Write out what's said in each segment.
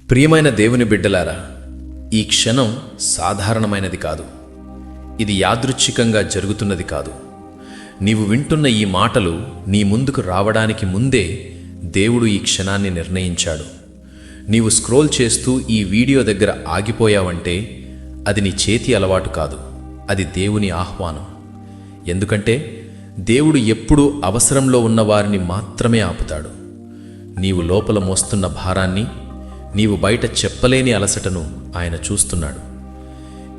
ప్రియమైన దేవుని బిడ్డలారా, ఈ క్షణం సాధారణమైనది కాదు. ఇది యాదృచ్ఛికంగా జరుగుతున్నది కాదు. నీవు వింటున్న ఈ మాటలు నీ ముందుకు రావడానికి ముందే దేవుడు ఈ క్షణాన్ని నిర్ణయించాడు. నీవు స్క్రోల్ చేస్తూ ఈ వీడియో దగ్గర ఆగిపోయావంటే అది నీ చేతి అలవాటు కాదు, అది దేవుని ఆహ్వానం. ఎందుకంటే దేవుడు ఎప్పుడూ అవసరంలో ఉన్న వారిని మాత్రమే ఆపుతాడు. నీవు లోపల మోస్తున్న భారాన్ని, నీవు బయట చెప్పలేని అలసటను ఆయన చూస్తున్నాడు.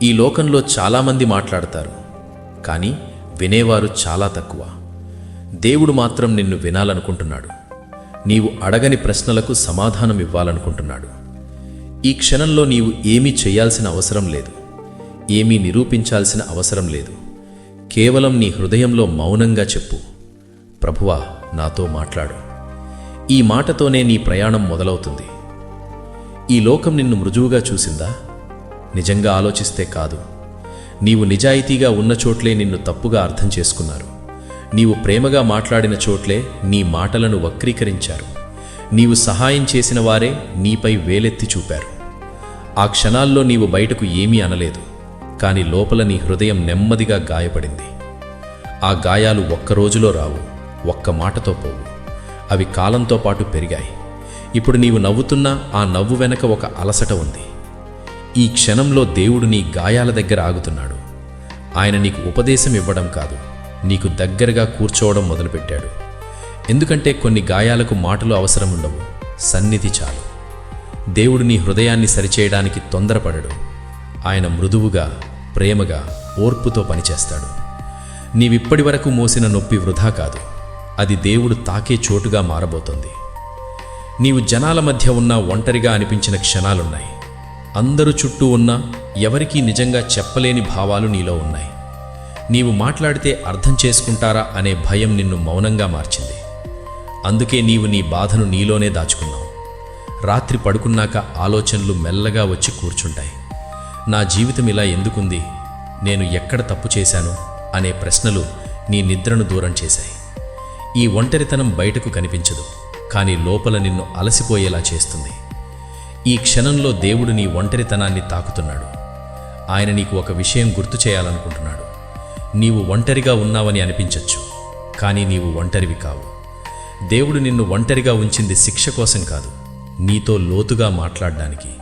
ఈ లోకంలో చాలామంది మాట్లాడతారు, కానీ వినేవారు చాలా తక్కువ. దేవుడు మాత్రం నిన్ను వినాలనుకుంటున్నాడు. నీవు అడగని ప్రశ్నలకు సమాధానం ఇవ్వాలనుకుంటున్నాడు. ఈ క్షణంలో నీవు ఏమీ చేయాల్సిన అవసరం లేదు, ఏమీ నిరూపించాల్సిన అవసరం లేదు. కేవలం నీ హృదయంలో మౌనంగా చెప్పు, ప్రభువా, నాతో మాట్లాడు. ఈ మాటతోనే నీ ప్రయాణం మొదలవుతుంది. ఈ లోకం నిన్ను మృదువుగా చూసిందా? నిజంగా ఆలోచిస్తే కాదు. నీవు నిజాయితీగా ఉన్న చోట్లే నిన్ను తప్పుగా అర్థం చేసుకున్నారు. నీవు ప్రేమగా మాట్లాడిన చోట్లే నీ మాటలను వక్రీకరించారు. నీవు సహాయం చేసిన వారే నీపై వేలెత్తి చూపారు. ఆ క్షణాల్లో నీవు బయటకు ఏమీ అనలేదు, కానీ లోపల నీ హృదయం నెమ్మదిగా గాయపడింది. ఆ గాయాలు ఒక్క రోజులో రావు, ఒక్క మాటతో పోవు. అవి కాలంతో పాటు పెరిగాయి. ఇప్పుడు నీవు నవ్వుతున్న ఆ నవ్వు వెనక ఒక అలసట ఉంది. ఈ క్షణంలో దేవుడు నీ గాయాల దగ్గర ఆగుతున్నాడు. ఆయన నీకు ఉపదేశం ఇవ్వడం కాదు, నీకు దగ్గరగా కూర్చోవడం మొదలుపెట్టాడు. ఎందుకంటే కొన్ని గాయాలకు మాటలు అవసరం ఉండవు, సన్నిధి చాలు. దేవుడు నీ హృదయాన్ని సరిచేయడానికి తొందరపడడు. ఆయన మృదువుగా, ప్రేమగా, ఓర్పుతో పనిచేస్తాడు. నీవిప్పటి వరకు మోసిన నొప్పి వృధా కాదు, అది దేవుడు తాకే చోటుగా మారబోతోంది. నీవు జనాల మధ్య ఉన్న ఒంటరిగా అనిపించిన క్షణాలున్నాయి. అందరూ చుట్టూ ఉన్నా ఎవరికీ నిజంగా చెప్పలేని భావాలు నీలో ఉన్నాయి. నీవు మాట్లాడితే అర్థం చేసుకుంటారా అనే భయం నిన్ను మౌనంగా మార్చింది. అందుకే నీవు నీ బాధను నీలోనే దాచుకున్నావు. రాత్రి పడుకున్నాక ఆలోచనలు మెల్లగా వచ్చి కూర్చుంటాయి. నా జీవితం ఇలా ఎందుకుంది, నేను ఎక్కడ తప్పు చేశాను అనే ప్రశ్నలు నీ నిద్రను దూరం చేశాయి. ఈ ఒంటరితనం బయటకు కనిపించదు, కానీ లోపల నిన్ను అలసిపోయేలా చేస్తుంది. ఈ క్షణంలో దేవుడు నీ ఒంటరితనాన్ని తాకుతున్నాడు. ఆయన నీకు ఒక విషయం గుర్తు చేయాలనుకుంటున్నాడు. నీవు ఒంటరిగా ఉన్నావని అనిపించచ్చు, కానీ నీవు ఒంటరివి కావు. దేవుడు నిన్ను ఒంటరిగా ఉంచింది శిక్ష కోసం కాదు, నీతో లోతుగా మాట్లాడడానికి,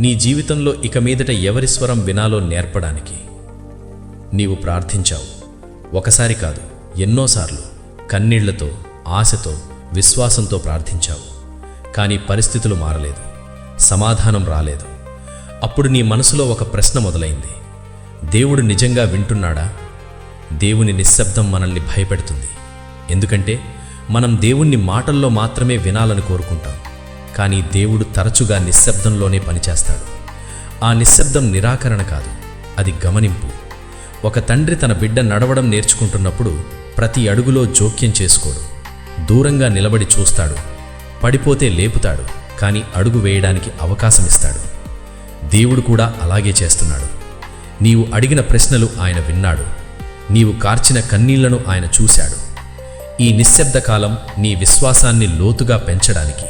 నీ జీవితంలో ఇక మీదట ఎవరి స్వరం వినాలో నేర్పడానికి. నీవు ప్రార్థించావు, ఒకసారి కాదు, ఎన్నోసార్లు, కన్నీళ్లతో, ఆశతో, విశ్వాసంతో ప్రార్థించావు. కానీ పరిస్థితులు మారలేదు, సమాధానం రాలేదు. అప్పుడు నీ మనసులో ఒక ప్రశ్న మొదలైంది, దేవుడు నిజంగా వింటున్నాడా? దేవుని నిశ్శబ్దం మనల్ని భయపెడుతుంది. ఎందుకంటే మనం దేవుణ్ణి మాటల్లో మాత్రమే వినాలని కోరుకుంటాం, కానీ దేవుడు తరచుగా నిశ్శబ్దంలోనే పనిచేస్తాడు. ఆ నిశ్శబ్దం నిరాకరణ కాదు, అది గమనింపు. ఒక తండ్రి తన బిడ్డ నడవడం నేర్చుకుంటున్నప్పుడు ప్రతి అడుగులో జోక్యం చేసుకోడు. దూరంగా నిలబడి చూస్తాడు, పడిపోతే లేపుతాడు, కానీ అడుగు వేయడానికి అవకాశం ఇస్తాడు. దేవుడు కూడా అలాగే చేస్తున్నాడు. నీవు అడిగిన ప్రశ్నలు ఆయన విన్నాడు, నీవు కార్చిన కన్నీళ్లను ఆయన చూశాడు. ఈ నిశ్శబ్ద కాలం నీ విశ్వాసాన్ని లోతుగా పెంచడానికి,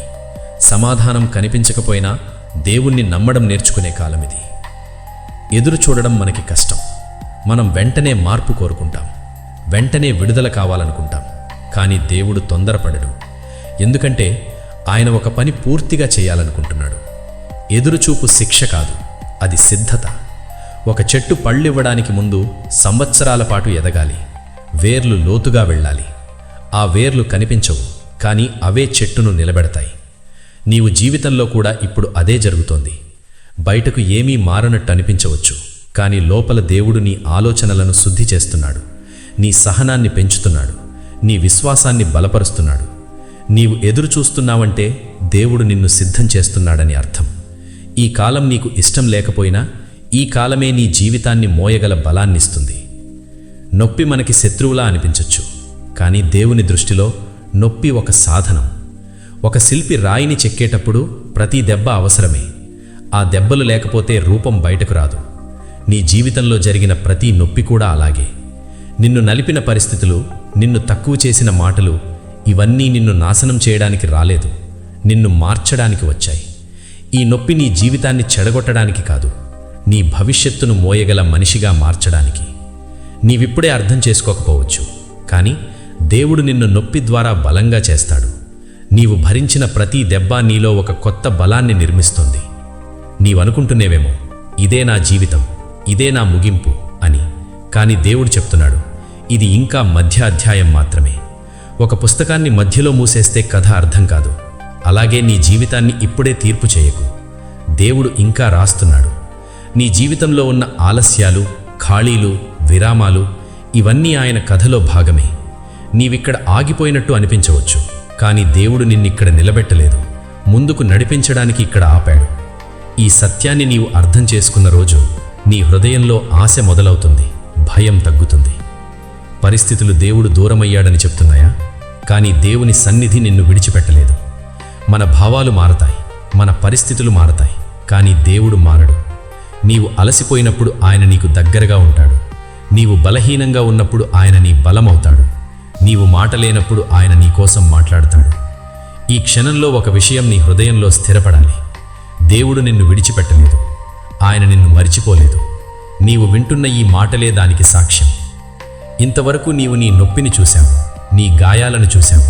సమాధానం కనిపించకపోయినా దేవుణ్ణి నమ్మడం నేర్చుకునే కాలమిది. ఎదురు చూడడం మనకి కష్టం. మనం వెంటనే మార్పు కోరుకుంటాం, వెంటనే విడుదల కావాలనుకుంటాం. కానీ దేవుడు తొందరపడడు, ఎందుకంటే ఆయన ఒక పని పూర్తిగా చేయాలనుకుంటున్నాడు. ఎదురుచూపు శిక్ష కాదు, అది సిద్ధత. ఒక చెట్టు పళ్ళివ్వడానికి ముందు సంవత్సరాల పాటు ఎదగాలి, వేర్లు లోతుగా వెళ్ళాలి. ఆ వేర్లు కనిపించవు, కానీ అవే చెట్టును నిలబెడతాయి. నీవు జీవితంలో కూడా ఇప్పుడు అదే జరుగుతోంది. బయటకు ఏమీ మారనట్టు అనిపించవచ్చు, కానీ లోపల దేవుడు నీ ఆలోచనలను శుద్ధి చేస్తున్నాడు, నీ సహనాన్ని పెంచుతున్నాడు, నీ విశ్వాసాన్ని బలపరుస్తున్నాడు. నీవు ఎదురు చూస్తున్నావంటే దేవుడు నిన్ను సిద్ధం చేస్తున్నాడని అర్థం. ఈ కాలం నీకు ఇష్టం లేకపోయినా ఈ కాలమే నీ జీవితాన్ని మోయగల బలాన్నిస్తుంది. నొప్పి మనకి శత్రువులా అనిపించవచ్చు, కానీ దేవుని దృష్టిలో నొప్పి ఒక సాధనం. ఒక శిల్పి రాయిని చెక్కేటప్పుడు ప్రతి దెబ్బ అవసరమే. ఆ దెబ్బలు లేకపోతే రూపం బయటకు రాదు. నీ జీవితంలో జరిగిన ప్రతి నొప్పి కూడా అలాగే. నిన్ను నలిపిన పరిస్థితులు, నిన్ను తక్కువ చేసిన మాటలు, ఇవన్నీ నిన్ను నాశనం చేయడానికి రాలేదు, నిన్ను మార్చడానికి వచ్చాయి. ఈ నొప్పి నీ జీవితాన్ని చెడగొట్టడానికి కాదు, నీ భవిష్యత్తును మోయగల మనిషిగా మార్చడానికి. నీవిప్పుడే అర్థం చేసుకోకపోవచ్చు, కానీ దేవుడు నిన్ను నొప్పి ద్వారా బలంగా చేస్తాడు. నీవు భరించిన ప్రతి దెబ్బ నీలో ఒక కొత్త బలాన్ని నిర్మిస్తుంది. నీవనుకుంటున్నేవేమో, ఇదే నా జీవితం, ఇదే నా ముగింపు అని. కానీ దేవుడు చెప్తున్నాడు, ఇది ఇంకా మధ్య అధ్యాయం మాత్రమే. ఒక పుస్తకాన్ని మధ్యలో మూసేస్తే కథ అర్థం కాదు. అలాగే నీ జీవితాన్ని ఇప్పుడే తీర్పు చేయకు. దేవుడు ఇంకా రాస్తున్నాడు. నీ జీవితంలో ఉన్న ఆలస్యాలు, ఖాళీలు, విరామాలు ఇవన్నీ ఆయన కథలో భాగమే. నీవిక్కడ ఆగిపోయినట్టు అనిపించవచ్చు, కానీ దేవుడు నిన్నిక్కడ నిలబెట్టలేదు, ముందుకు నడిపించడానికి ఇక్కడ ఆపాడు. ఈ సత్యాన్ని నీవు అర్థం చేసుకున్న రోజు నీ హృదయంలో ఆశ మొదలవుతుంది, భయం తగ్గుతుంది. పరిస్థితులు దేవుడు దూరమయ్యాడని చెప్తున్నాయా? కానీ దేవుని సన్నిధి నిన్ను విడిచిపెట్టలేదు. మన భావాలు మారతాయి, మన పరిస్థితులు మారతాయి, కానీ దేవుడు మారడు. నీవు అలసిపోయినప్పుడు ఆయన నీకు దగ్గరగా ఉంటాడు. నీవు బలహీనంగా ఉన్నప్పుడు ఆయన నీ బలమవుతాడు. నీవు మాట లేనప్పుడు ఆయన నీ కోసం మాట్లాడతాడు. ఈ క్షణంలో ఒక విషయం నీ హృదయంలో స్థిరపడాలి. దేవుడు నిన్ను విడిచిపెట్టలేదు, ఆయన నిన్ను మరిచిపోలేదు. నీవు వింటున్న ఈ మాటలే దానికి సాక్ష్యం. ఇంతవరకు నీవు నీ నొప్పిని చూశావు, నీ గాయాలను చూశావు,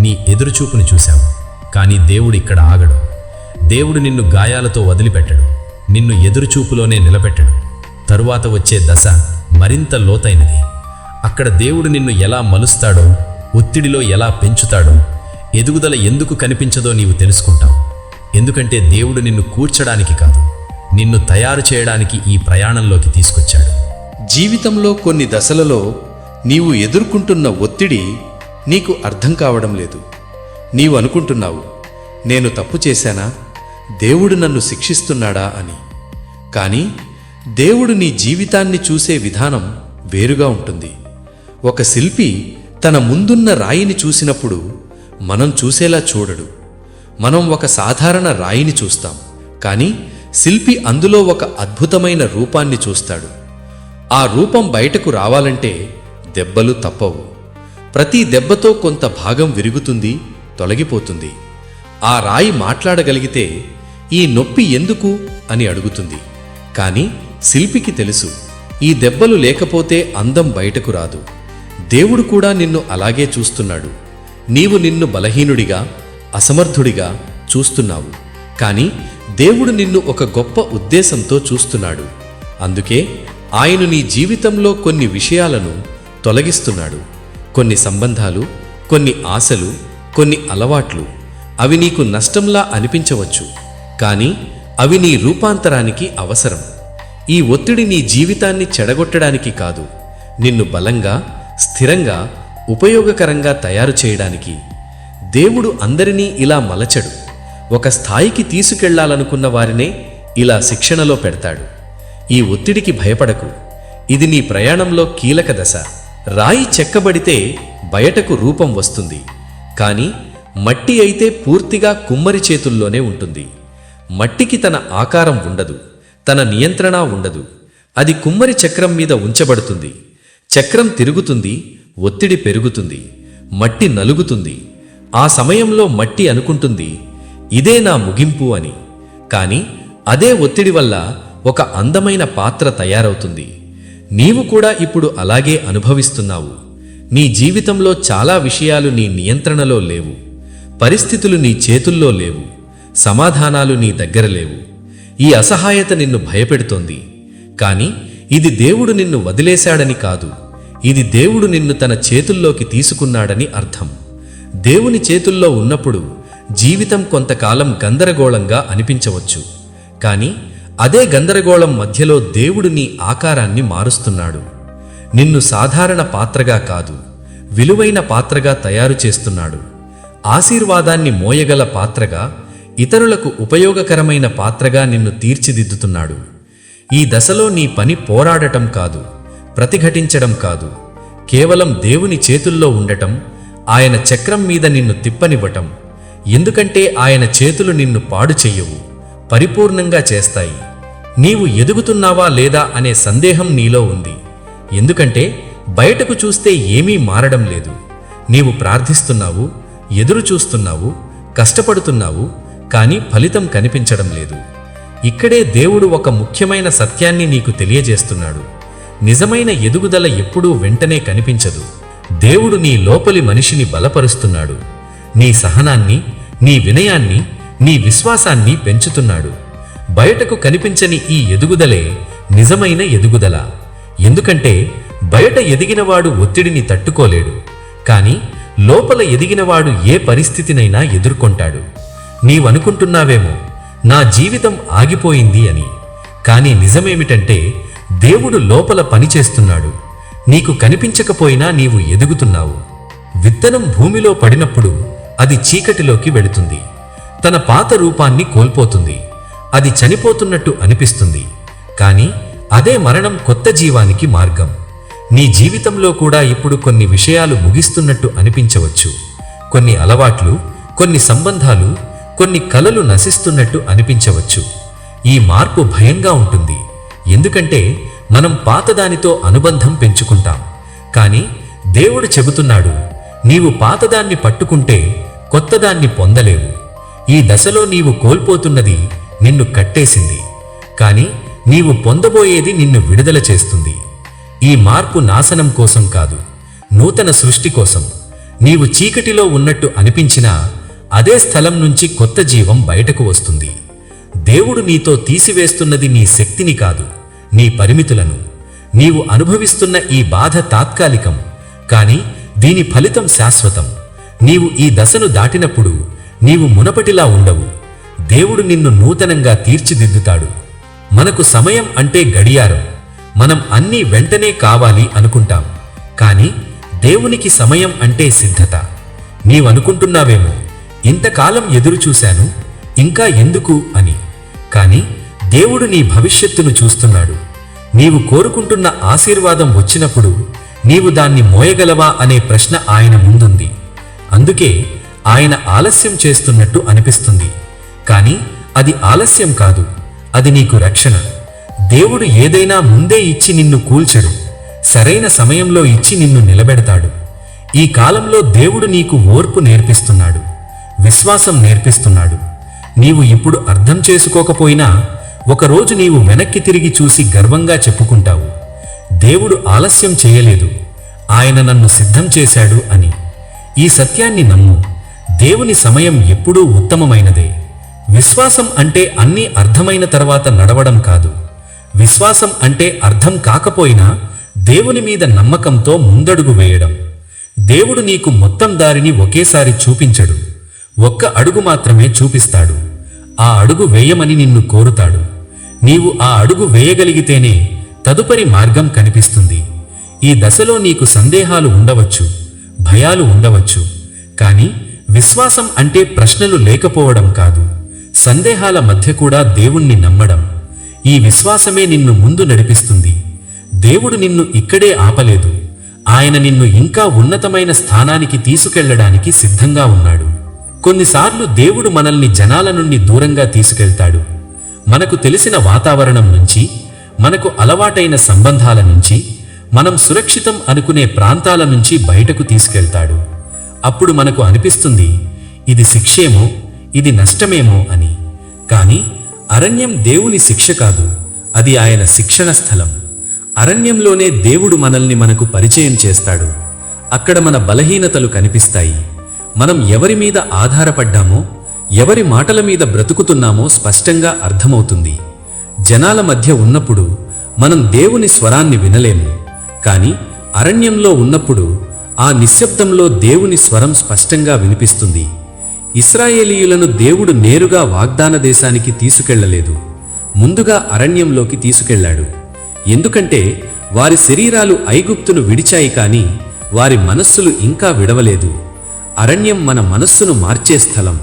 నీ ఎదురుచూపుని చూశావు. కానీ దేవుడు ఇక్కడ ఆగడు. దేవుడు నిన్ను గాయాలతో వదిలిపెట్టడు, నిన్ను ఎదురుచూపులోనే నిలబెట్టడు. తరువాత వచ్చే దశ మరింత లోతైనది. అక్కడ దేవుడు నిన్ను ఎలా మలుస్తాడో, ఒత్తిడిలో ఎలా పెంచుతాడో, ఎదుగుదల ఎందుకు కనిపించదో నీవు తెలుసుకుంటావు. ఎందుకంటే దేవుడు నిన్ను కూర్చడానికి కాదు, నిన్ను తయారు చేయడానికి ఈ ప్రయాణంలోకి తీసుకొచ్చాడు. జీవితంలో కొన్ని దశలలో నీవు ఎదుర్కొంటున్న ఒత్తిడి నీకు అర్థం కావడం లేదు. నీవు అనుకుంటున్నావు, నేను తప్పు చేశానా, దేవుడు నన్ను శిక్షిస్తున్నాడా అని. కానీ దేవుడు నీ జీవితాన్ని చూసే విధానం వేరుగా ఉంటుంది. ఒక శిల్పి తన ముందున్న రాయిని చూసినప్పుడు మనం చూసేలా చూడడు. మనం ఒక సాధారణ రాయిని చూస్తాం, కానీ శిల్పి అందులో ఒక అద్భుతమైన రూపాన్ని చూస్తాడు. ఆ రూపం బయటకు రావాలంటే దెబ్బలు తప్పవు. ప్రతి దెబ్బతో కొంత భాగం విరుగుతుంది, తొలగిపోతుంది. ఆ రాయి మాట్లాడగలిగితే ఈ నొప్పి ఎందుకు అని అడుగుతుంది. కానీ శిల్పికి తెలుసు, ఈ దెబ్బలు లేకపోతే అందం బయటకు రాదు. దేవుడు కూడా నిన్ను అలాగే చూస్తున్నాడు. నీవు నిన్ను బలహీనుడిగా, అసమర్థుడిగా చూస్తున్నావు, కానీ దేవుడు నిన్ను ఒక గొప్ప ఉద్దేశంతో చూస్తున్నాడు. అందుకే ఆయన నీ జీవితంలో కొన్ని విషయాలను తొలగిస్తున్నాడు. కొన్ని సంబంధాలు, కొన్ని ఆశలు, కొన్ని అలవాట్లు. అవి నీకు నష్టంలా అనిపించవచ్చు, కానీ అవి నీ రూపాంతరానికి అవసరం. ఈ ఒత్తిడి నీ జీవితాన్ని చెడగొట్టడానికి కాదు, నిన్ను బలంగా, స్థిరంగా, ఉపయోగకరంగా తయారు చేయడానికి. దేవుడు అందరినీ ఇలా మలచడు. ఒక స్థాయికి తీసుకెళ్లాలనుకున్న వారినే ఇలా శిక్షణలో పెడతాడు. ఈ ఒత్తిడికి భయపడకు, ఇది నీ ప్రయాణంలో కీలక దశ. రాయి చెక్కబడితే బయటకు రూపం వస్తుంది, కానీ మట్టి అయితే పూర్తిగా కుమ్మరి చేతుల్లోనే ఉంటుంది. మట్టికి తన ఆకారం ఉండదు, తన నియంత్రణ ఉండదు. అది కుమ్మరి చక్రం మీద ఉంచబడుతుంది. చక్రం తిరుగుతుంది, ఒత్తిడి పెరుగుతుంది, మట్టి నలుగుతుంది. ఆ సమయంలో మట్టి అనుకుంటుంది, ఇదే నా ముగింపు అని. కానీ అదే ఒత్తిడి వల్ల ఒక అందమైన పాత్ర తయారవుతుంది. నీవు కూడా ఇప్పుడు అలాగే అనుభవిస్తున్నావు. నీ జీవితంలో చాలా విషయాలు నీ నియంత్రణలో లేవు. పరిస్థితులు నీ చేతుల్లో లేవు. సమాధానాలు నీ దగ్గర లేవు. ఈ అసహాయత నిన్ను భయపెడుతోంది. కానీ ఇది దేవుడు నిన్ను వదిలేశాడని కాదు, ఇది దేవుడు నిన్ను తన చేతుల్లోకి తీసుకున్నాడని అర్థం. దేవుని చేతుల్లో ఉన్నప్పుడు జీవితం కొంతకాలం గందరగోళంగా అనిపించవచ్చు, కానీ అదే గందరగోళం మధ్యలో దేవుడు నీ ఆకారాన్ని మారుస్తున్నాడు. నిన్ను సాధారణ పాత్రగా కాదు, విలువైన పాత్రగా తయారు చేస్తున్నాడు. ఆశీర్వాదాన్ని మోయగల పాత్రగా, ఇతరులకు ఉపయోగకరమైన పాత్రగా నిన్ను తీర్చిదిద్దుతున్నాడు. ఈ దశలో నీ పని పోరాడటం కాదు, ప్రతిఘటించడం కాదు, కేవలం దేవుని చేతుల్లో ఉండటం, ఆయన చక్రం మీద నిన్ను తిప్పనివ్వటం. ఎందుకంటే ఆయన చేతులు నిన్ను పాడు చెయ్యవు, పరిపూర్ణంగా చేస్తాయి. నీవు ఎదుగుతున్నావా లేదా అనే సందేహం నీలో ఉంది. ఎందుకంటే బయటకు చూస్తే ఏమీ మారడం లేదు. నీవు ప్రార్థిస్తున్నావు, ఎదురు చూస్తున్నావు, కష్టపడుతున్నావు, కానీ ఫలితం కనిపించడం లేదు. ఇక్కడే దేవుడు ఒక ముఖ్యమైన సత్యాన్ని నీకు తెలియజేస్తున్నాడు. నిజమైన ఎదుగుదల ఎప్పుడూ వెంటనే కనిపించదు. దేవుడు నీ లోపలి మనిషిని బలపరుస్తున్నాడు. నీ సహనాన్ని, నీ వినయాన్ని, నీ విశ్వాసాన్ని పెంచుతున్నాడు. బయటకు కనిపించని ఈ ఎదుగుదలే నిజమైన ఎదుగుదల. ఎందుకంటే బయట ఎదిగినవాడు ఒత్తిడిని తట్టుకోలేడు, కానీ లోపల ఎదిగినవాడు ఏ పరిస్థితినైనా ఎదుర్కొంటాడు. నీవనుకుంటున్నావేమో నా జీవితం ఆగిపోయింది అని, కానీ నిజమేమిటంటే దేవుడు లోపల పనిచేస్తున్నాడు. నీకు కనిపించకపోయినా నీవు ఎదుగుతున్నావు. విత్తనం భూమిలో పడినప్పుడు అది చీకటిలోకి వెళుతుంది. తన పాత రూపాన్ని కోల్పోతుంది. అది చనిపోతున్నట్టు అనిపిస్తుంది. కానీ అదే మరణం కొత్త జీవానికి మార్గం. నీ జీవితంలో కూడా ఇప్పుడు కొన్ని విషయాలు ముగిస్తున్నట్టు అనిపించవచ్చు. కొన్ని అలవాట్లు, కొన్ని సంబంధాలు, కొన్ని కలలు నశిస్తున్నట్టు అనిపించవచ్చు. ఈ మార్పు భయంగా ఉంటుంది. ఎందుకంటే మనం పాతదానితో అనుబంధం పెంచుకుంటాం. కానీ దేవుడు చెబుతున్నాడు, నీవు పాతదాన్ని పట్టుకుంటే కొత్తదాన్ని పొందలేవు. ఈ దశలో నీవు కోల్పోతున్నది నిన్ను కట్టేసింది, కానీ నీవు పొందబోయేది నిన్ను విడుదల చేస్తుంది. ఈ మార్పు నాశనం కోసం కాదు, నూతన సృష్టి కోసం. నీవు చీకటిలో ఉన్నట్టు అనిపించినా అదే స్థలం నుంచి కొత్త జీవం బయటకు వస్తుంది. దేవుడు నీతో తీసివేస్తున్నది నీ శక్తిని కాదు, నీ పరిమితులను. నీవు అనుభవిస్తున్న ఈ బాధ తాత్కాలికం, కానీ దీని ఫలితం శాశ్వతం. నీవు ఈ దశను దాటినప్పుడు నీవు మునపటిలా ఉండవు. దేవుడు నిన్ను నూతనంగా తీర్చిదిద్దుతాడు. మనకు సమయం అంటే గడియారం. మనం అన్నీ వెంటనే కావాలి అనుకుంటాం, కానీ దేవునికి సమయం అంటే సిద్ధత. నీవనుకుంటున్నావేమో, ఇంతకాలం ఎదురు చూశాను, ఇంకా ఎందుకు అని. కానీ దేవుడు నీ భవిష్యత్తును చూస్తున్నాడు. నీవు కోరుకుంటున్న ఆశీర్వాదం వచ్చినప్పుడు నీవు దాన్ని మోయగలవా అనే ప్రశ్న ఆయన ముందుంది. అందుకే ఆయన ఆలస్యం చేస్తున్నట్టు అనిపిస్తుంది, కానీ అది ఆలస్యం కాదు, అది నీకు రక్షణ. దేవుడు ఏదైనా ముందే ఇచ్చి నిన్ను కూల్చడు, సరైన సమయంలో ఇచ్చి నిన్ను నిలబెడతాడు. ఈ కాలంలో దేవుడు నీకు ఓర్పు నేర్పిస్తున్నాడు, విశ్వాసం నేర్పిస్తున్నాడు. నీవు ఇప్పుడు అర్థం చేసుకోకపోయినా ఒకరోజు నీవు వెనక్కి తిరిగి చూసి గర్వంగా చెప్పుకుంటావు, దేవుడు ఆలస్యం చేయలేదు, ఆయన నన్ను సిద్ధం చేశాడు అని. ఈ సత్యాన్ని నమ్ము. దేవుని సమయం ఎప్పుడూ ఉత్తమమైనదే. విశ్వాసం అంటే అన్నీ అర్థమైన తర్వాత నడవడం కాదు. విశ్వాసం అంటే అర్థం కాకపోయినా దేవుని మీద నమ్మకంతో ముందడుగు వేయడం. దేవుడు నీకు మొత్తం దారిని ఒకేసారి చూపించడు, ఒక్క అడుగు మాత్రమే చూపిస్తాడు. ఆ అడుగు వేయమని నిన్ను కోరుతాడు. నీవు ఆ అడుగు వేయగలిగితేనే తదుపరి మార్గం కనిపిస్తుంది. ఈ దశలో నీకు సందేహాలు ఉండవచ్చు, భయాలు ఉండవచ్చు, కానీ విశ్వాసం అంటే ప్రశ్నలు లేకపోవడం కాదు, సందేహాల మధ్య కూడా దేవుణ్ణి నమ్మడం. ఈ విశ్వాసమే నిన్ను ముందు నడిపిస్తుంది. దేవుడు నిన్ను ఇక్కడే ఆపలేదు. ఆయన నిన్ను ఇంకా ఉన్నతమైన స్థానానికి తీసుకెళ్లడానికి సిద్ధంగా ఉన్నాడు. కొన్నిసార్లు దేవుడు మనల్ని జనాల నుండి దూరంగా తీసుకెళ్తాడు. మనకు తెలిసిన వాతావరణం నుంచి, మనకు అలవాటైన సంబంధాల నుంచి, మనం సురక్షితం అనుకునే ప్రాంతాల నుంచి బయటకు తీసుకెళ్తాడు. అప్పుడు మనకు అనిపిస్తుంది, ఇది శిక్షేమో, ఇది నష్టమేమో అని. కానీ అరణ్యం దేవుని శిక్ష కాదు, అది ఆయన శిక్షణ స్థలం. అరణ్యంలోనే దేవుడు మనల్ని మనకు పరిచయం చేస్తాడు. అక్కడ మన బలహీనతలు కనిపిస్తాయి. మనం ఎవరి మీద ఆధారపడ్డామో, ఎవరి మాటల మీద బ్రతుకుతున్నామో స్పష్టంగా అర్థమవుతుంది. జనాల మధ్య ఉన్నప్పుడు మనం దేవుని స్వరాన్ని వినలేము, కానీ అరణ్యంలో ఉన్నప్పుడు ఆ నిశ్శబ్దంలో దేవుని స్వరం స్పష్టంగా వినిపిస్తుంది. ఇశ్రాయేలీయులను దేవుడు నేరుగా వాగ్దాన దేశానికి తీసుకెళ్లలేదు, ముందుగా అరణ్యంలోకి తీసుకెళ్లాడు. ఎందుకంటే వారి శరీరాలు ఐగుప్తును విడిచాయి, కానీ వారి మనస్సులు ఇంకా విడవలేదు. అరణ్యం మన మనస్సును మార్చే స్థలం.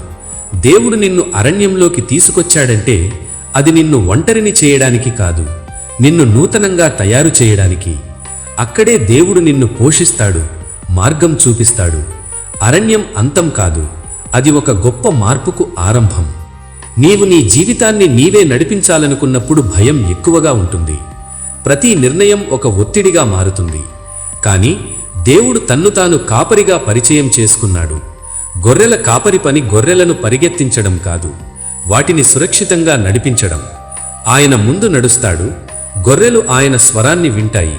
దేవుడు నిన్ను అరణ్యంలోకి తీసుకొచ్చాడంటే అది నిన్ను ఒంటరిని చేయడానికి కాదు, నిన్ను నూతనంగా తయారు చేయడానికి. అక్కడే దేవుడు నిన్ను పోషిస్తాడు, మార్గం చూపిస్తాడు. అరణ్యం అంతం కాదు, అది ఒక గొప్ప మార్పుకు ఆరంభం. నీవు నీ జీవితాన్ని నీవే నడిపించాలనుకున్నప్పుడు భయం ఎక్కువగా ఉంటుంది. ప్రతి నిర్ణయం ఒక ఒత్తిడిగా మారుతుంది. కానీ దేవుడు తన్ను తాను కాపరిగా పరిచయం చేసుకున్నాడు. గొర్రెల కాపరి పని గొర్రెలను పరిగెత్తించడం కాదు, వాటిని సురక్షితంగా నడిపించడం. ఆయన ముందు నడుస్తాడు, గొర్రెలు ఆయన స్వరాన్ని వింటాయి.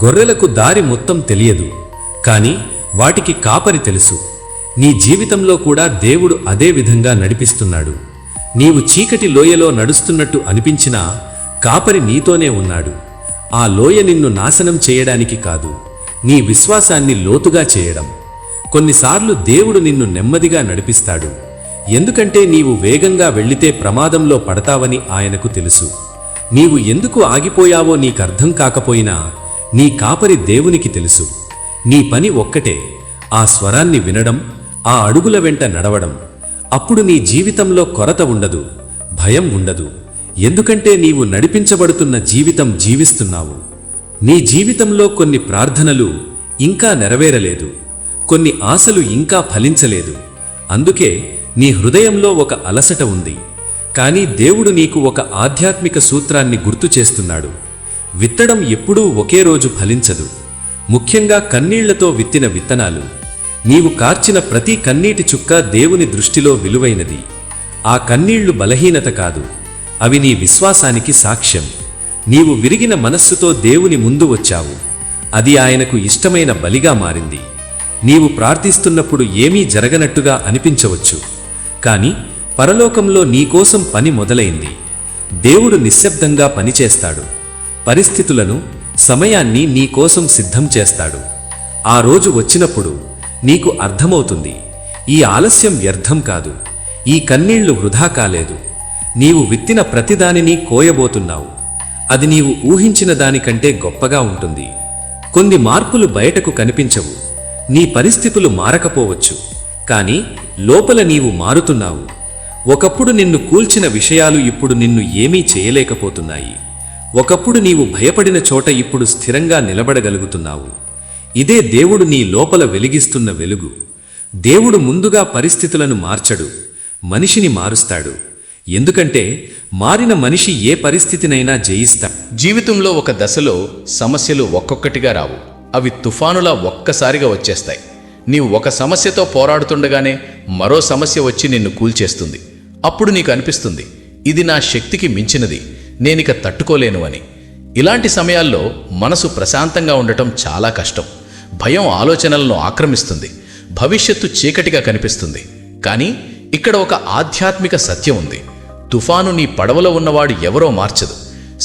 గొర్రెలకు దారి మొత్తం తెలియదు, కాని వాటికి కాపరి తెలుసు. నీ జీవితంలో కూడా దేవుడు అదే విధంగా నడిపిస్తున్నాడు. నీవు చీకటి లోయలో నడుస్తున్నట్టు అనిపించినా కాపరి నీతోనే ఉన్నాడు. ఆ లోయ నిన్ను నాశనం చేయడానికి కాదు, నీ విశ్వాసాన్ని లోతుగా చేయడం. కొన్నిసార్లు దేవుడు నిన్ను నెమ్మదిగా నడిపిస్తాడు, ఎందుకంటే నీవు వేగంగా వెళ్ళితే ప్రమాదంలో పడతావని ఆయనకు తెలుసు. నీవు ఎందుకు ఆగిపోయావో నీకర్థం కాకపోయినా నీ కాపరి దేవునికి తెలుసు. నీ పని ఒక్కటే, ఆ స్వరాన్ని వినడం, ఆ అడుగుల వెంట నడవడం. అప్పుడు నీ జీవితంలో కొరత ఉండదు, భయం ఉండదు, ఎందుకంటే నీవు నడిపించబడుతున్న జీవితం జీవిస్తున్నావు. నీ జీవితంలో కొన్ని ప్రార్థనలు ఇంకా నెరవేరలేదు, కొన్ని ఆశలు ఇంకా ఫలించలేదు. అందుకే నీ హృదయంలో ఒక అలసట ఉంది. కానీ దేవుడు నీకు ఒక ఆధ్యాత్మిక సూత్రాన్ని గుర్తు చేస్తున్నాడు. విత్తడం ఎప్పుడూ ఒకే రోజు ఫలించదు, ముఖ్యంగా కన్నీళ్లతో విత్తిన విత్తనాలు. నీవు కార్చిన ప్రతి కన్నీటి చుక్క దేవుని దృష్టిలో విలువైనది. ఆ కన్నీళ్లు బలహీనత కాదు, అవి నీ విశ్వాసానికి సాక్ష్యం. నీవు విరిగిన మనస్సుతో దేవుని ముందు వచ్చావు, అది ఆయనకు ఇష్టమైన బలిగా మారింది. నీవు ప్రార్థిస్తున్నప్పుడు ఏమీ జరగనట్టుగా అనిపించవచ్చు, కాని పరలోకంలో నీకోసం పని మొదలైంది. దేవుడు నిశ్శబ్దంగా పనిచేస్తాడు, పరిస్థితులను, సమయాన్ని నీకోసం సిద్ధం చేస్తాడు. ఆ రోజు వచ్చినప్పుడు నీకు అర్థమవుతుంది, ఈ ఆలస్యం వ్యర్థం కాదు, ఈ కన్నీళ్లు వృధా కాలేదు. నీవు విత్తిన ప్రతిదానిని కోయబోతున్నావు, అది నీవు ఊహించిన దానికంటే గొప్పగా ఉంటుంది. కొన్ని మార్పులు బయటకు కనిపించవు, నీ పరిస్థితులు మారకపోవచ్చు, కానీ లోపల నీవు మారుతున్నావు. ఒకప్పుడు నిన్ను కూల్చిన విషయాలు ఇప్పుడు నిన్ను ఏమీ చేయలేకపోతున్నాయి. ఒకప్పుడు నీవు భయపడిన చోట ఇప్పుడు స్థిరంగా నిలబడగలుగుతున్నావు. ఇదే దేవుడు నీ లోపల వెలిగిస్తున్న వెలుగు. దేవుడు ముందుగా పరిస్థితులను మార్చడు, మనిషిని మారుస్తాడు. ఎందుకంటే మారిన మనిషి ఏ పరిస్థితినైనా జయిస్తాడు. జీవితంలో ఒక దశలో సమస్యలు ఒక్కొక్కటిగా రావు, అవి తుఫానులా ఒక్కసారిగా వచ్చేస్తాయి. నీవు ఒక సమస్యతో పోరాడుతుండగానే మరో సమస్య వచ్చి నిన్ను కూల్చేస్తుంది. అప్పుడు నీకు అనిపిస్తుంది, ఇది నా శక్తికి మించినది, నేనిక తట్టుకోలేను అని. ఇలాంటి సమయాల్లో మనసు ప్రశాంతంగా ఉండటం చాలా కష్టం. భయం ఆలోచనలను ఆక్రమిస్తుంది, భవిష్యత్తు చీకటిగా కనిపిస్తుంది. కానీ ఇక్కడ ఒక ఆధ్యాత్మిక సత్యం ఉంది. తుఫాను నీ పడవలో ఉన్నవాడు ఎవరో మార్చదు.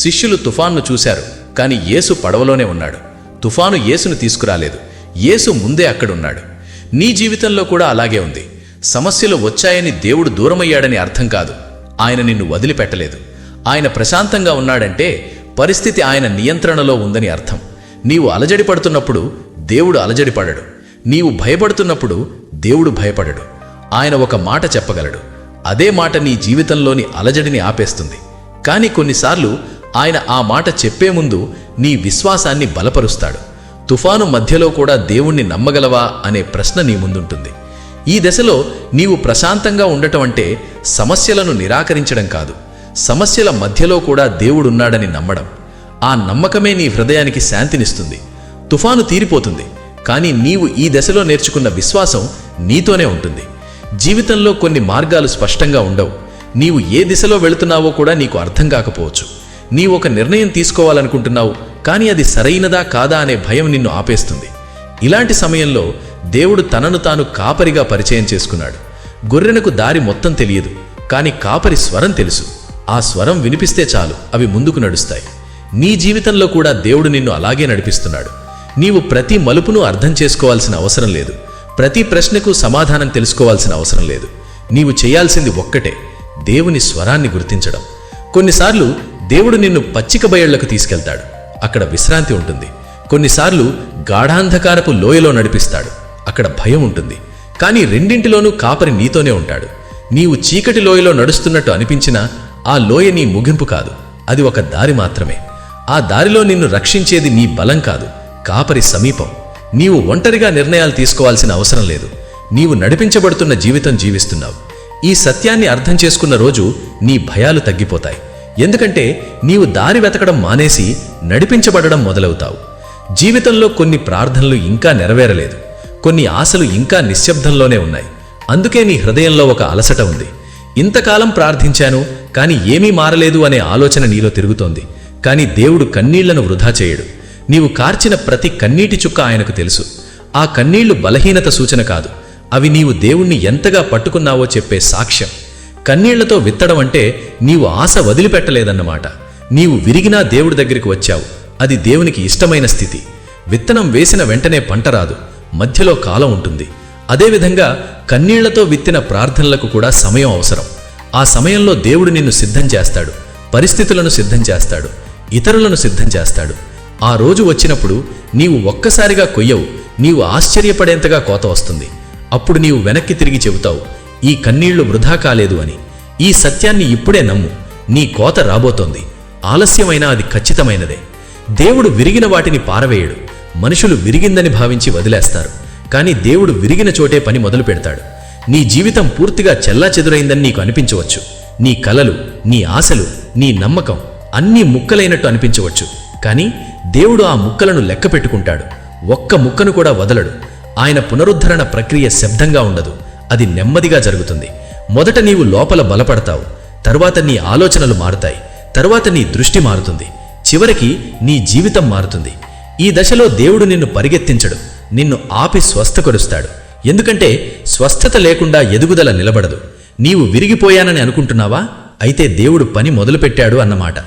శిష్యులు తుఫాన్ను చూశారు, కానీ యేసు పడవలోనే ఉన్నాడు. తుఫాను యేసును తీసుకురాలేదు, యేసు ముందే అక్కడున్నాడు. నీ జీవితంలో కూడా అలాగే ఉంది. సమస్యలు వచ్చాయని దేవుడు దూరమయ్యాడని అర్థం కాదు, ఆయన నిన్ను వదిలిపెట్టలేదు. ఆయన ప్రశాంతంగా ఉన్నాడంటే పరిస్థితి ఆయన నియంత్రణలో ఉందని అర్థం. నీవు అలజడి పడుతున్నప్పుడు దేవుడు అలజడి పడడు, నీవు భయపడుతున్నప్పుడు దేవుడు భయపడడు. ఆయన ఒక మాట చెప్పగలడు, అదే మాట నీ జీవితంలోని అలజడిని ఆపేస్తుంది. కానీ కొన్నిసార్లు ఆయన ఆ మాట చెప్పే ముందు నీ విశ్వాసాన్ని బలపరుస్తాడు. తుఫాను మధ్యలో కూడా దేవుణ్ణి నమ్మగలవా అనే ప్రశ్న నీ ముందుంటుంది. ఈ దశలో నీవు ప్రశాంతంగా ఉండటం అంటే సమస్యలను నిరాకరించడం కాదు, సమస్యల మధ్యలో కూడా దేవుడున్నాడని నమ్మడం. ఆ నమ్మకమే నీ హృదయానికి శాంతినిస్తుంది. తుఫాను తీరిపోతుంది, కానీ నీవు ఈ దశలో నేర్చుకున్న విశ్వాసం నీతోనే ఉంటుంది. జీవితంలో కొన్ని మార్గాలు స్పష్టంగా ఉండవు. నీవు ఏ దిశలో వెళుతున్నావో కూడా నీకు అర్థం కాకపోవచ్చు. నీవు ఒక నిర్ణయం తీసుకోవాలనుకుంటున్నావు, కానీ అది సరైనదా కాదా అనే భయం నిన్ను ఆపేస్తుంది. ఇలాంటి సమయంలో దేవుడు తనను తాను కాపరిగా పరిచయం చేసుకున్నాడు. గొర్రెనకు దారి మొత్తం తెలియదు, కానీ కాపరి స్వరం తెలుసు. ఆ స్వరం వినిపిస్తే చాలు, అవి ముందుకు నడుస్తాయి. నీ జీవితంలో కూడా దేవుడు నిన్ను అలాగే నడిపిస్తున్నాడు. నీవు ప్రతి మలుపును అర్థం చేసుకోవాల్సిన అవసరం లేదు, ప్రతి ప్రశ్నకు సమాధానం తెలుసుకోవాల్సిన అవసరం లేదు. నీవు చేయాల్సింది ఒక్కటే, దేవుని స్వరాన్ని గుర్తించడం. కొన్నిసార్లు దేవుడు నిన్ను పచ్చిక బయళ్లకు తీసుకెళ్తాడు, అక్కడ విశ్రాంతి ఉంటుంది. కొన్నిసార్లు గాఢాంధకారపు లోయలో నడిపిస్తాడు, అక్కడ భయం ఉంటుంది. కానీ రెండింటిలోనూ కాపరి నీతోనే ఉంటాడు. నీవు చీకటి లోయలో నడుస్తున్నట్టు అనిపించినా ఆ లోయ నీ ముగింపు కాదు, అది ఒక దారి మాత్రమే. ఆ దారిలో నిన్ను రక్షించేది నీ బలం కాదు, కాపరి సమీపం. నీవు ఒంటరిగా నిర్ణయాలు తీసుకోవాల్సిన అవసరం లేదు, నీవు నడిపించబడుతున్న జీవితం జీవిస్తున్నావు. ఈ సత్యాన్ని అర్థం చేసుకున్న రోజు నీ భయాలు తగ్గిపోతాయి. ఎందుకంటే నీవు దారి వెతకడం మానేసి నడిపించబడడం మొదలవుతావు. జీవితంలో కొన్ని ప్రార్థనలు ఇంకా నెరవేరలేదు, కొన్ని ఆశలు ఇంకా నిశ్శబ్దంలోనే ఉన్నాయి. అందుకే నీ హృదయంలో ఒక అలసట ఉంది. ఇంతకాలం ప్రార్థించాను కానీ ఏమీ మారలేదు అనే ఆలోచన నీలో తిరుగుతోంది. కానీ దేవుడు కన్నీళ్లను వృధా చేయడు. నీవు కార్చిన ప్రతి కన్నీటి చుక్క ఆయనకు తెలుసు. ఆ కన్నీళ్లు బలహీనత సూచన కాదు, అవి నీవు దేవుణ్ణి ఎంతగా పట్టుకున్నావో చెప్పే సాక్ష్యం. కన్నీళ్లతో విత్తడం అంటే నీవు ఆశ వదిలిపెట్టలేదన్నమాట. నీవు విరిగినా దేవుడి దగ్గరికి వచ్చావు. అది దేవునికి ఇష్టమైన స్థితి. విత్తనం వేసిన వెంటనే పంట రాదు, మధ్యలో కాలం ఉంటుంది. అదేవిధంగా కన్నీళ్లతో విత్తిన ప్రార్థనలకు కూడా సమయం అవసరం. ఆ సమయంలో దేవుడు నిన్ను సిద్ధం చేస్తాడు, పరిస్థితులను సిద్ధం చేస్తాడు, ఇతరులను సిద్ధం చేస్తాడు. ఆ రోజు వచ్చినప్పుడు నీవు ఒక్కసారిగా కొయ్యవు, నీవు ఆశ్చర్యపడేంతగా కోత వస్తుంది. అప్పుడు నీవు వెనక్కి తిరిగి చెబుతావు, ఈ కన్నీళ్లు వృధా కాలేదు అని. ఈ సత్యాన్ని ఇప్పుడే నమ్ము, నీ కోత రాబోతోంది. ఆలస్యమైనా అది ఖచ్చితమైనదే. దేవుడు విరిగిన వాటిని పారవేయడు. మనుషులు విరిగిందని భావించి వదిలేస్తారు, కానీ దేవుడు విరిగిన చోటే పని మొదలు పెడతాడు. నీ జీవితం పూర్తిగా చెల్లాచెదురైందని నీకు అనిపించవచ్చు. నీ కలలు, నీ ఆశలు, నీ నమ్మకం అన్నీ ముక్కలైనట్టు అనిపించవచ్చు. కానీ దేవుడు ఆ ముక్కలను లెక్క పెట్టుకుంటాడు. ఒక్క ముక్కను కూడా వదలడు. ఆయన పునరుద్ధరణ ప్రక్రియ శబ్దంగా ఉండదు, అది నెమ్మదిగా జరుగుతుంది. మొదట నీవు లోపల బలపడతావు, తరువాత నీ ఆలోచనలు మారుతాయి, తరువాత నీ దృష్టి మారుతుంది, చివరికి నీ జీవితం మారుతుంది. ఈ దశలో దేవుడు నిన్ను పరిగెత్తించడు, నిన్ను ఆపి స్వస్థపరుస్తాడు. ఎందుకంటే స్వస్థత లేకుండా ఎదుగుదల నిలబడదు. నీవు విరిగిపోయానని అనుకుంటున్నావా? అయితే దేవుడు పని మొదలుపెట్టాడు అన్నమాట.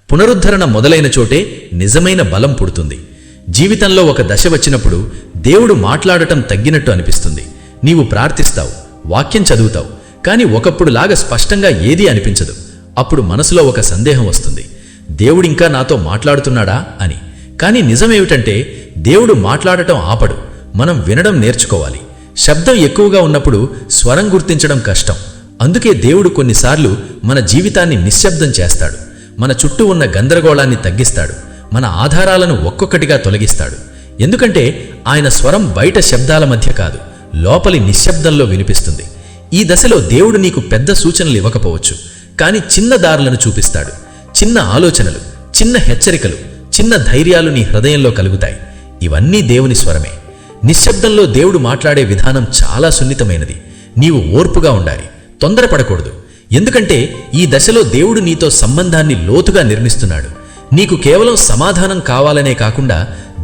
పునరుద్ధరణ మొదలైన చోటే నిజమైన బలం పుడుతుంది. జీవితంలో ఒక దశ వచ్చినప్పుడు దేవుడు మాట్లాడటం తగ్గినట్టు అనిపిస్తుంది. నీవు ప్రార్థిస్తావు, వాక్యం చదువుతావు, కానీ ఒకప్పుడులాగా స్పష్టంగా ఏదీ అనిపించదు. అప్పుడు మనసులో ఒక సందేహం వస్తుంది, దేవుడింకా నాతో మాట్లాడుతున్నాడా అని. కానీ నిజమేమిటంటే దేవుడు మాట్లాడటం ఆపడు, మనం వినడం నేర్చుకోవాలి. శబ్దం ఎక్కువగా ఉన్నప్పుడు స్వరం గుర్తించడం కష్టం. అందుకే దేవుడు కొన్నిసార్లు మన జీవితాన్ని నిశ్శబ్దం చేస్తాడు. మన చుట్టూ ఉన్న గందరగోళాన్ని తగ్గిస్తాడు, మన ఆధారాలను ఒక్కొక్కటిగా తొలగిస్తాడు. ఎందుకంటే ఆయన స్వరం బయట శబ్దాల మధ్య కాదు, లోపలి నిశ్శబ్దంలో వినిపిస్తుంది. ఈ దశలో దేవుడు నీకు పెద్ద సూచనలు ఇవ్వకపోవచ్చు, కానీ చిన్న దారులను చూపిస్తాడు. చిన్న ఆలోచనలు, చిన్న హెచ్చరికలు, చిన్న ధైర్యాలు నీ హృదయంలో కలుగుతాయి. ఇవన్నీ దేవుని స్వరమే. నిశ్శబ్దంలో దేవుడు మాట్లాడే విధానం చాలా సున్నితమైనది. నీవు ఓర్పుగా ఉండాలి, తొందరపడకూడదు. ఎందుకంటే ఈ దశలో దేవుడు నీతో సంబంధాన్ని లోతుగా నిర్మిస్తున్నాడు. నీకు కేవలం సమాధానం కావాలనే కాకుండా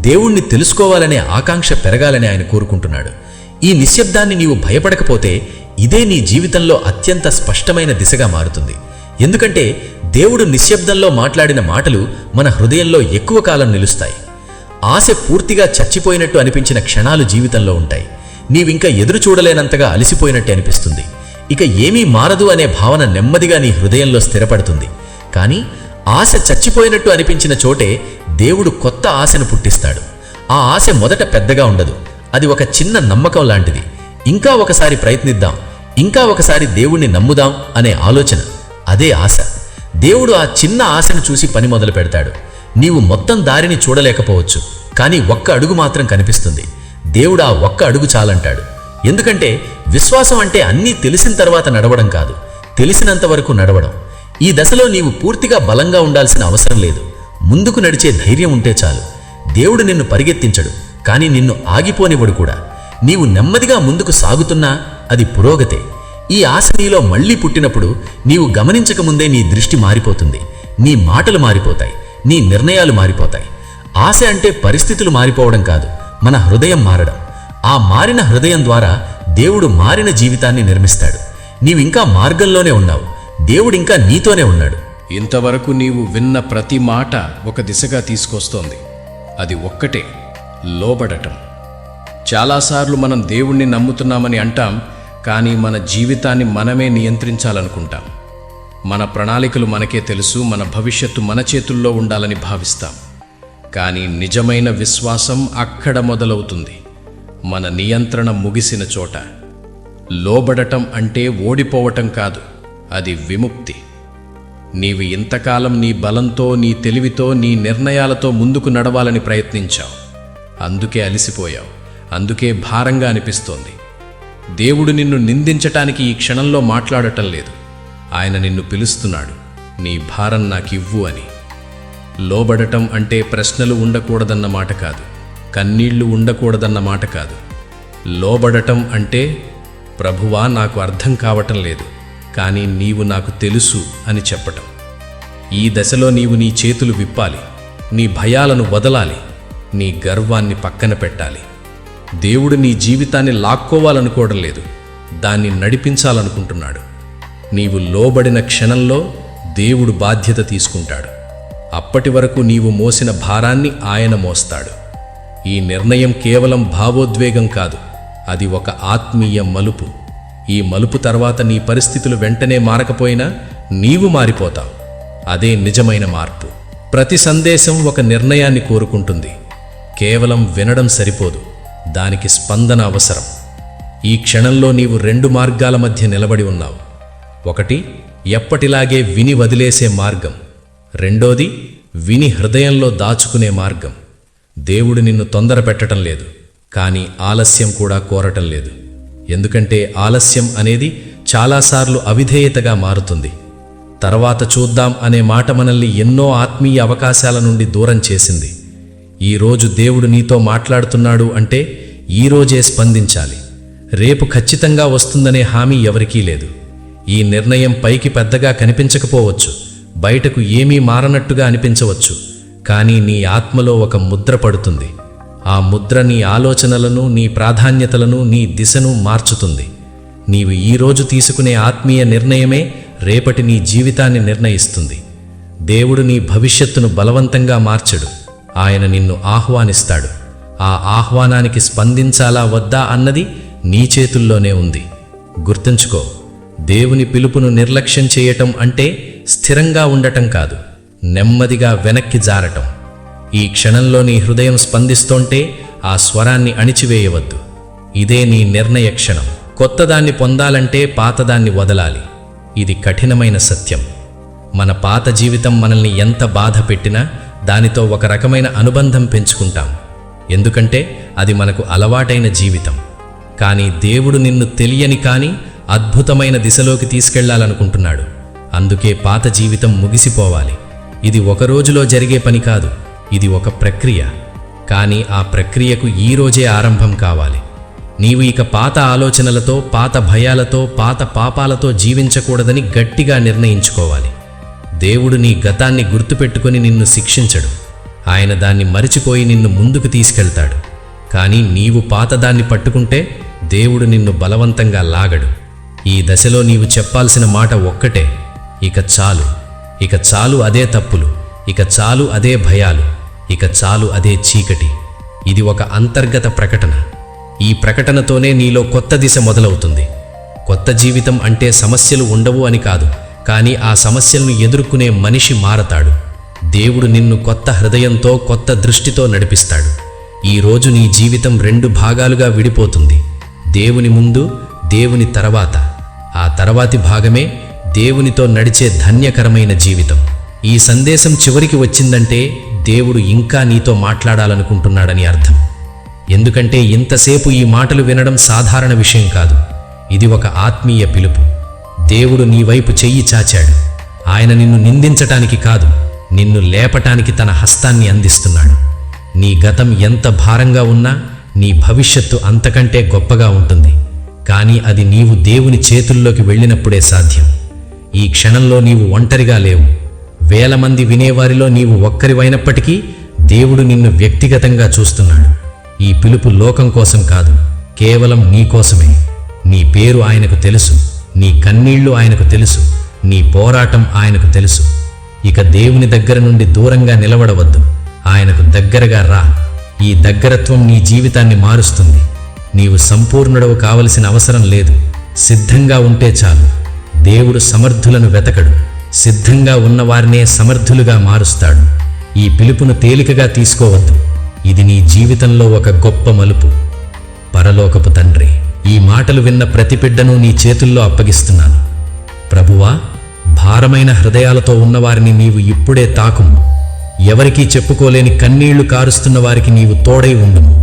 దేవుణ్ణి తెలుసుకోవాలనే ఆకాంక్ష పెరగాలని ఆయన కోరుకుంటున్నాడు. ఈ నిశ్శబ్దాన్ని నీవు భయపడకపోతే ఇదే నీ జీవితంలో అత్యంత స్పష్టమైన దిశగా మారుతుంది. ఎందుకంటే దేవుడు నిశ్శబ్దంలో మాట్లాడిన మాటలు మన హృదయంలో ఎక్కువ కాలం నిలుస్తాయి. ఆశ పూర్తిగా చచ్చిపోయినట్టు అనిపించిన క్షణాలు జీవితంలో ఉంటాయి. నీవింక ఎదురు చూడలేనంతగా అలసిపోయినట్టు అనిపిస్తుంది. ఇక ఏమీ మారదు అనే భావన నెమ్మదిగా నీ హృదయంలో స్థిరపడుతుంది. కానీ ఆశ చచ్చిపోయినట్టు అనిపించిన చోటే దేవుడు కొత్త ఆశను పుట్టిస్తాడు. ఆ ఆశ మొదట పెద్దగా ఉండదు, అది ఒక చిన్న నమ్మకం లాంటిది. ఇంకా ఒకసారి ప్రయత్నిద్దాం, ఇంకా ఒకసారి దేవుణ్ణి నమ్ముదాం అనే ఆలోచన, అదే ఆశ. దేవుడు ఆ చిన్న ఆశను చూసి పని మొదలు పెడతాడు. నీవు మొత్తం దారిని చూడలేకపోవచ్చు, కానీ ఒక్క అడుగు మాత్రం కనిపిస్తుంది. దేవుడు ఆ ఒక్క అడుగు చాలంటాడు. ఎందుకంటే విశ్వాసం అంటే అన్నీ తెలిసిన తర్వాత నడవడం కాదు, తెలిసినంత వరకు నడవడం. ఈ దశలో నీవు పూర్తిగా బలంగా ఉండాల్సిన అవసరం లేదు, ముందుకు నడిచే ధైర్యం ఉంటే చాలు. దేవుడు నిన్ను పరిగెత్తించడు, కానీ నిన్ను ఆగిపోనివ్వడు కూడా. నీవు నెమ్మదిగా ముందుకు సాగుతున్నా అది పురోగతే. ఈ ఆశ నీలో మళ్లీ పుట్టినప్పుడు నీవు గమనించకముందే నీ దృష్టి మారిపోతుంది, నీ మాటలు మారిపోతాయి, నీ నిర్ణయాలు మారిపోతాయి. ఆశ అంటే పరిస్థితులు మారిపోవడం కాదు, మన హృదయం మారడం. ఆ మారిన హృదయం ద్వారా దేవుడు మారిన జీవితాన్ని నిర్మిస్తాడు. నీవింకా మార్గంలోనే ఉన్నావు, దేవుడింకా నీతోనే ఉన్నాడు. ఇంతవరకు నీవు విన్న ప్రతి మాట ఒక దిశగా తీసుకొస్తోంది. అది ఒక్కటే, లోబడటం. చాలాసార్లు మనం దేవుణ్ణి నమ్ముతున్నామని అంటాం, కానీ మన జీవితాన్ని మనమే నియంత్రించాలనుకుంటాం. మన ప్రణాళికలు మనకే తెలుసు, మన భవిష్యత్తు మన చేతుల్లో ఉండాలని భావిస్తాం. కానీ నిజమైన విశ్వాసం అక్కడ మొదలవుతుంది, మన నియంత్రణ ముగిసిన చోట. లోబడటం అంటే ఓడిపోవటం కాదు, అది విముక్తి. నీవు ఇంతకాలం నీ బలంతో, నీ తెలివితో, నీ నిర్ణయాలతో ముందుకు నడవాలని ప్రయత్నించావు. అందుకే అలసిపోయావు, అందుకే భారంగా అనిపిస్తోంది. దేవుడు నిన్ను నిందించటానికి ఈ క్షణంలో మాట్లాడటం లేదు. ఆయన నిన్ను పిలుస్తున్నాడు, నీ భారం నాకివ్వు అని. లోబడటం అంటే ప్రశ్నలు ఉండకూడదన్న మాట కాదు, కన్నీళ్లు ఉండకూడదన్న మాట కాదు. లోబడటం అంటే ప్రభువా నాకు అర్థం కావటం లేదు, కానీ నీవు నాకు తెలుసు అని చెప్పటం. ఈ దశలో నీవు నీ చేతులు విప్పాలి, నీ భయాలను వదలాలి, నీ గర్వాన్ని పక్కన పెట్టాలి. దేవుడు నీ జీవితాన్ని లాక్కోవాలనుకోవడం లేదు, దాన్ని నడిపించాలనుకుంటున్నాడు. నీవు లోబడిన క్షణంలో దేవుడు బాధ్యత తీసుకుంటాడు. అప్పటి వరకు నీవు మోసిన భారాన్ని ఆయన మోస్తాడు. ఈ నిర్ణయం కేవలం భావోద్వేగం కాదు, అది ఒక ఆత్మీయ మలుపు. ఈ మలుపు తర్వాత నీ పరిస్థితులు వెంటనే మారకపోయినా నీవు మారిపోతావు. అదే నిజమైన మార్పు. ప్రతి సందేశం ఒక నిర్ణయాన్ని కోరుకుంటుంది. కేవలం వినడం సరిపోదు, దానికి స్పందన అవసరం. ఈ క్షణంలో నీవు 2 మార్గాల మధ్య నిలబడి ఉన్నావు. ఒకటి ఎప్పటిలాగే విని వదిలేసే మార్గం, రెండోది విని హృదయంలో దాచుకునే మార్గం. దేవుడు నిన్ను తొందర పెట్టడం లేదు, కానీ ఆలస్యం కూడా కోరటం లేదు. ఎందుకంటే ఆలస్యం అనేది చాలాసార్లు అవిధేయతగా మారుతుంది. తర్వాత చూద్దాం అనే మాట మనల్ని ఎన్నో ఆత్మీయ అవకాశాల నుండి దూరం చేసింది. ఈరోజు దేవుడు నీతో మాట్లాడుతున్నాడు అంటే ఈరోజే స్పందించాలి. రేపు ఖచ్చితంగా వస్తుందనే హామీ ఎవరికీ లేదు. ఈ నిర్ణయం పైకి పెద్దగా కనిపించకపోవచ్చు, బయటకు ఏమీ మారనట్టుగా అనిపించవచ్చు, కానీ నీ ఆత్మలో ఒక ముద్ర పడుతుంది. ఆ ముద్ర నీ ఆలోచనలను, నీ ప్రాధాన్యతలను, నీ దిశను మార్చుతుంది. నీవు ఈరోజు తీసుకునే ఆత్మీయ నిర్ణయమే రేపటి నీ జీవితాన్ని నిర్ణయిస్తుంది. దేవుడు నీ భవిష్యత్తును బలవంతంగా మార్చడు, ఆయన నిన్ను ఆహ్వానిస్తాడు. ఆ ఆహ్వానానికి స్పందించాలా వద్దా అన్నది నీ చేతుల్లోనే ఉంది. గుర్తుంచుకో, దేవుని పిలుపును నిర్లక్ష్యం చేయటం అంటే స్థిరంగా ఉండటం కాదు, నెమ్మదిగా వెనక్కి జారటం. ఈ క్షణంలో నీ హృదయం స్పందిస్తోంటే ఆ స్వరాన్ని అణిచివేయవద్దు. ఇదే నీ నిర్ణయ క్షణం. కొత్తదాన్ని పొందాలంటే పాతదాన్ని వదలాలి. ఇది కఠినమైన సత్యం. మన పాత జీవితం మనల్ని ఎంత బాధ పెట్టినా దానితో ఒక రకమైన అనుబంధం పెంచుకుంటాం, ఎందుకంటే అది మనకు అలవాటైన జీవితం. కానీ దేవుడు నిన్ను తెలియని కానీ అద్భుతమైన దిశలోకి తీసుకెళ్లాలనుకుంటున్నాడు. అందుకే పాత జీవితం ముగిసిపోవాలి. ఇది ఒక రోజులో జరిగే పని కాదు, ఇది ఒక ప్రక్రియ. కానీ ఆ ప్రక్రియకు ఈరోజే ఆరంభం కావాలి. నీవు ఇక పాత ఆలోచనలతో, పాత భయాలతో, పాత పాపాలతో జీవించకూడదని గట్టిగా నిర్ణయించుకోవాలి. దేవుడు నీ గతాన్ని గుర్తుపెట్టుకొని నిన్ను శిక్షించడు, ఆయన దాన్ని మరిచిపోయి నిన్ను ముందుకు తీసుకెళ్తాడు. కానీ నీవు పాతదాన్ని పట్టుకుంటే దేవుడు నిన్ను బలవంతంగా లాగడు. ఈ దశలో నీవు చెప్పాల్సిన మాట ఒక్కటే: ఇక చాలు, ఇక చాలు అదే తప్పులు, ఇక చాలు అదే భయాలు, ఇక చాలు అదే చీకటి. ఇది ఒక అంతర్గత ప్రకటన. ఈ ప్రకటనతోనే నీలో కొత్త దిశ మొదలవుతుంది. కొత్త జీవితం అంటే సమస్యలు ఉండవు అని కాదు, కానీ ఆ సమస్యలను ఎదుర్కొనే మనిషి మారతాడు. దేవుడు నిన్ను కొత్త హృదయంతో, కొత్త దృష్టితో నడిపిస్తాడు. ఈరోజు నీ జీవితం 2 భాగాలుగా విడిపోతుంది. దేవుని ముందు, దేవుని తర్వాత. ఆ తర్వాతి భాగమే దేవునితో నడిచే ధన్యకరమైన జీవితం. ఈ సందేశం చివరికి వచ్చిందంటే దేవుడు ఇంకా నీతో మాట్లాడాలనుకుంటున్నాడని అర్థం. ఎందుకంటే ఇంతసేపు ఈ మాటలు వినడం సాధారణ విషయం కాదు, ఇది ఒక ఆత్మీయ పిలుపు. దేవుడు నీ వైపు చెయ్యి చాచాడు. ఆయన నిన్ను నిందించటానికి కాదు, నిన్ను లేపటానికి తన హస్తాన్ని అందిస్తున్నాడు. నీ గతం ఎంత భారంగా ఉన్నా నీ భవిష్యత్తు అంతకంటే గొప్పగా ఉంటుంది. కానీ అది నీవు దేవుని చేతుల్లోకి వెళ్ళినప్పుడే సాధ్యం. ఈ క్షణంలో నీవు ఒంటరిగా లేవు. 1000 మంది వినేవారిలో నీవు ఒక్కరివైనప్పటికీ దేవుడు నిన్ను వ్యక్తిగతంగా చూస్తున్నాడు. ఈ పిలుపు లోకం కోసం కాదు, కేవలం నీ కోసమే. నీ పేరు ఆయనకు తెలుసు, నీ కన్నీళ్లు ఆయనకు తెలుసు, నీ పోరాటం ఆయనకు తెలుసు. ఇక దేవుని దగ్గర నుండి దూరంగా నిలబడవద్దు, ఆయనకు దగ్గరగా రా. ఈ దగ్గరత్వం నీ జీవితాన్ని మారుస్తుంది. నీవు సంపూర్ణుడవు కావలసిన అవసరం లేదు, సిద్ధంగా ఉంటే చాలు. దేవుడు సమర్థులను వెతకడు, సిద్ధంగా ఉన్నవారినే సమర్థులుగా మారుస్తాడు. ఈ పిలుపును తేలికగా తీసుకోవద్దు, ఇది నీ జీవితంలో ఒక గొప్ప మలుపు. పరలోకపు తండ్రి, ఈ మాటలు విన్న ప్రతి బిడ్డను నీ చేతుల్లో అప్పగిస్తున్నాను. ప్రభువా, భారమైన హృదయాలతో ఉన్నవారిని నీవు ఇప్పుడే తాకుము. ఎవరికీ చెప్పుకోలేని కన్నీళ్లు కారుస్తున్న వారికి నీవు తోడై ఉండుము.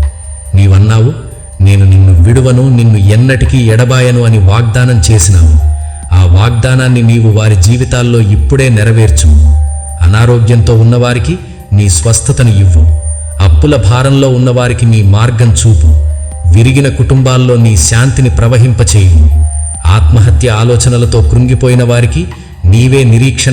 నీవన్నావు, నేను నిన్ను విడువను, నిన్ను ఎన్నటికీ ఎడబాయను అని వాగ్దానం చేసినావు. ఆ వాగ్దానాన్ని నీవు వారి జీవితాల్లో ఇప్పుడే నెరవేర్చుము. అనారోగ్యంతో ఉన్నవారికి నీ స్వస్థతను ఇవ్వు. అప్పుల భారంలో ఉన్నవారికి నీ మార్గం చూపు. విరిగిన కుటుంబాల్లో నీ శాంతిని ప్రవహింపచేయుము. ఆత్మహత్య ఆలోచనలతో కృంగిపోయిన వారికి నీవే నిరీక్షణ